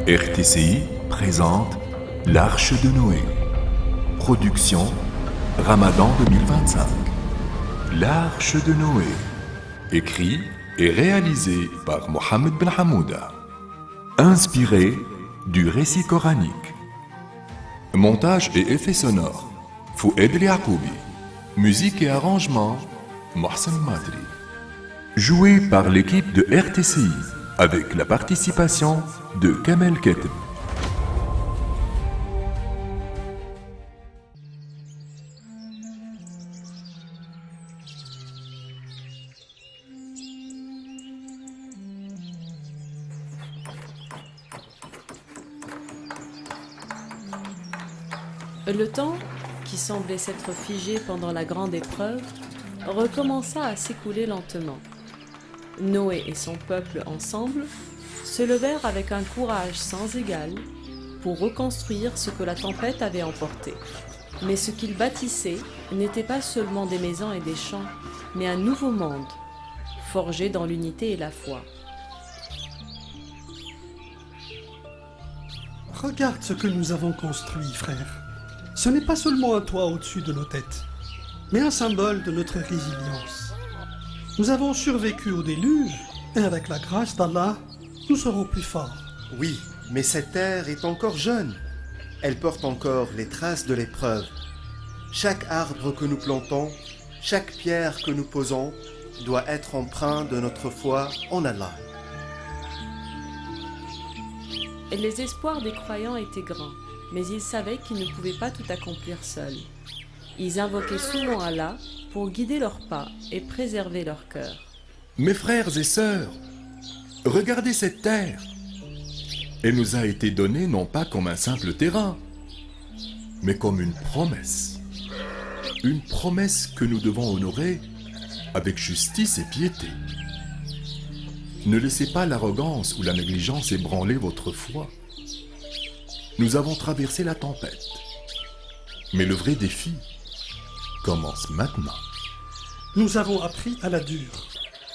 RTCI présente l'Arche de Noé. Production Ramadan 2025. L'Arche de Noé. Écrit et réalisé par Mohamed Ben Hamouda. Inspiré du récit coranique. Montage et effets sonores Foued El Yacoubi. Musique et arrangement Mohsen Madri. Joué par l'équipe de RTCI avec la participation de Kamel Keteb. Le temps, qui semblait s'être figé pendant la grande épreuve, recommença à s'écouler lentement. Noé et son peuple ensemble se levèrent avec un courage sans égal pour reconstruire ce que la tempête avait emporté. Mais ce qu'ils bâtissaient n'était pas seulement des maisons et des champs, mais un nouveau monde, forgé dans l'unité et la foi. Regarde ce que nous avons construit, frère. Ce n'est pas seulement un toit au-dessus de nos têtes, mais un symbole de notre résilience. Nous avons survécu au déluge, et avec la grâce d'Allah, nous serons plus forts. Oui, mais cette terre est encore jeune. Elle porte encore les traces de l'épreuve. Chaque arbre que nous plantons, chaque pierre que nous posons, doit être empreint de notre foi en Allah. Les espoirs des croyants étaient grands, mais ils savaient qu'ils ne pouvaient pas tout accomplir seuls. Ils invoquaient souvent Allah pour guider leurs pas et préserver leur cœur. Mes frères et sœurs, regardez cette terre. Elle nous a été donnée non pas comme un simple terrain, mais comme une promesse. Une promesse que nous devons honorer avec justice et piété. Ne laissez pas l'arrogance ou la négligence ébranler votre foi. Nous avons traversé la tempête, mais le vrai défi commence maintenant. Nous avons appris à la dure,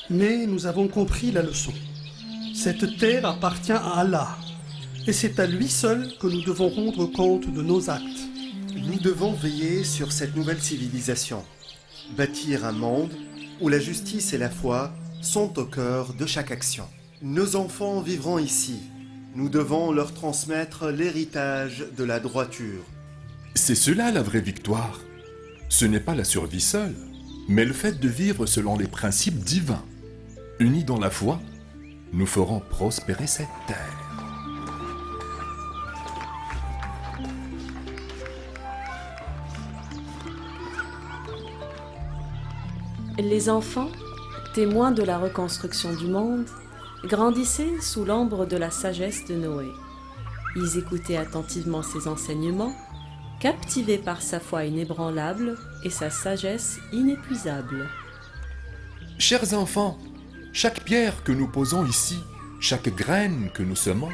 mais nous avons compris la leçon. Cette terre appartient à Allah, et c'est à lui seul que nous devons rendre compte de nos actes. Nous devons veiller sur cette nouvelle civilisation, bâtir un monde où la justice et la foi sont au cœur de chaque action. Nos enfants vivront ici. Nous devons leur transmettre l'héritage de la droiture. C'est cela la vraie victoire. Ce n'est pas la survie seule, mais le fait de vivre selon les principes divins. Unis dans la foi, nous ferons prospérer cette terre. Les enfants, témoins de la reconstruction du monde, grandissaient sous l'ombre de la sagesse de Noé. Ils écoutaient attentivement ses enseignements, captivés par sa foi inébranlable et sa sagesse inépuisable. Chers enfants, chaque pierre que nous posons ici, chaque graine que nous semons,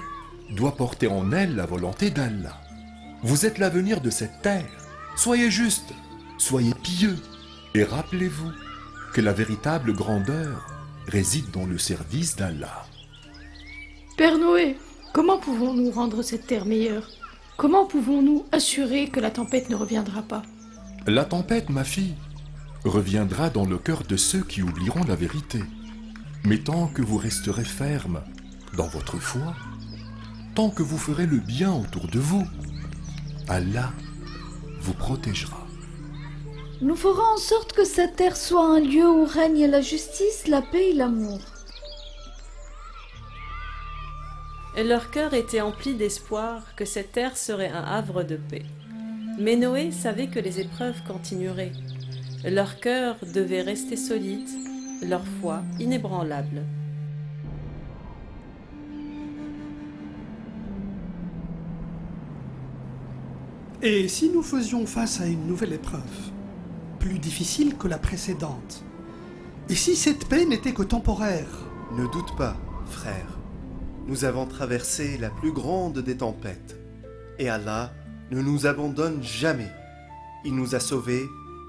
doit porter en elle la volonté d'Allah. Vous êtes l'avenir de cette terre. Soyez justes, soyez pieux, et rappelez-vous que la véritable grandeur réside dans le service d'Allah. Père Noé, comment pouvons-nous rendre cette terre meilleure? Comment pouvons-nous assurer que la tempête ne reviendra pas? La tempête, ma fille, reviendra dans le cœur de ceux qui oublieront la vérité. Mais tant que vous resterez ferme dans votre foi, tant que vous ferez le bien autour de vous, Allah vous protégera. Nous ferons en sorte que cette terre soit un lieu où règne la justice, la paix et l'amour. Leur cœur était empli d'espoir que cette terre serait un havre de paix. Mais Noé savait que les épreuves continueraient. Leur cœur devait rester solide, leur foi inébranlable. Et si nous faisions face à une nouvelle épreuve, plus difficile que la précédente? Et si cette paix n'était que temporaire? Ne doute pas, frère. Nous avons traversé la plus grande des tempêtes. Et Allah ne nous abandonne jamais. Il nous a sauvés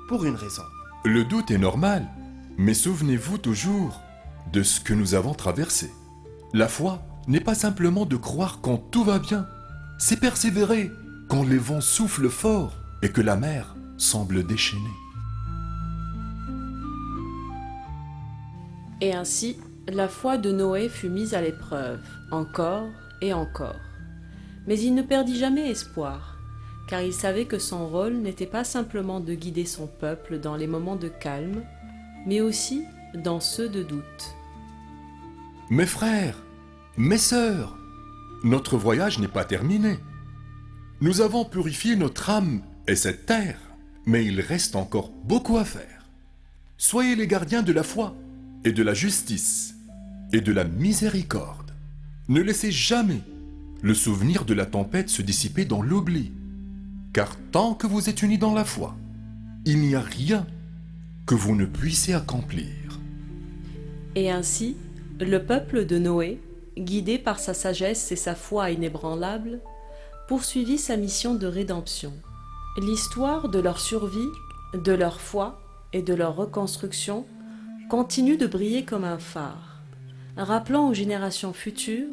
pour une raison. Le doute est normal, mais souvenez-vous toujours de ce que nous avons traversé. La foi n'est pas simplement de croire quand tout va bien, c'est persévérer quand les vents soufflent fort et que la mer semble déchaînée. Et ainsi, la foi de Noé fut mise à l'épreuve, encore et encore. Mais il ne perdit jamais espoir, car il savait que son rôle n'était pas simplement de guider son peuple dans les moments de calme, mais aussi dans ceux de doute. Mes frères, mes sœurs, notre voyage n'est pas terminé. Nous avons purifié notre âme et cette terre, mais il reste encore beaucoup à faire. Soyez les gardiens de la foi et de la justice et de la miséricorde. Ne laissez jamais le souvenir de la tempête se dissiper dans l'oubli, car tant que vous êtes unis dans la foi, il n'y a rien que vous ne puissiez accomplir. Et ainsi, le peuple de Noé, guidé par sa sagesse et sa foi inébranlable, poursuivit sa mission de rédemption. L'histoire de leur survie, de leur foi et de leur reconstruction continue de briller comme un phare, rappelant aux générations futures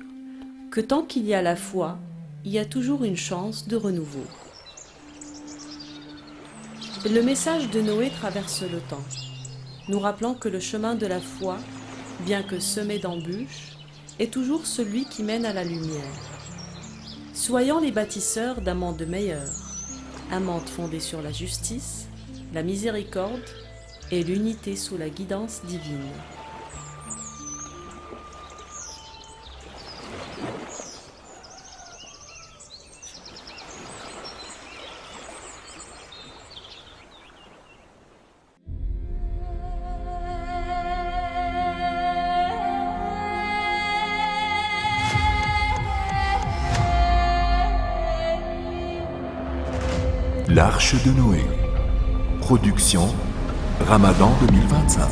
que tant qu'il y a la foi, il y a toujours une chance de renouveau. Le message de Noé traverse le temps, nous rappelant que le chemin de la foi, bien que semé d'embûches, est toujours celui qui mène à la lumière. Soyons les bâtisseurs d'un monde meilleur, un monde fondé sur la justice, la miséricorde et l'unité sous la guidance divine. L'Arche de Noé. Production Ramadan 2025.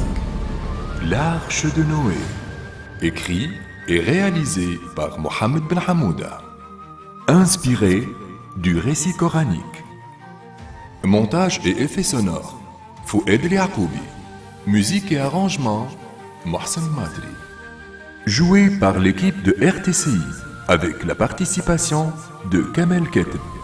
L'Arche de Noé. Écrit et réalisé par Mohamed Ben Hamouda. Inspiré du récit coranique. Montage et effets sonores Foued El Yacoubi. Musique et arrangement Mohsen Madri. Joué par l'équipe de RTCI avec la participation de Kamel Keteb.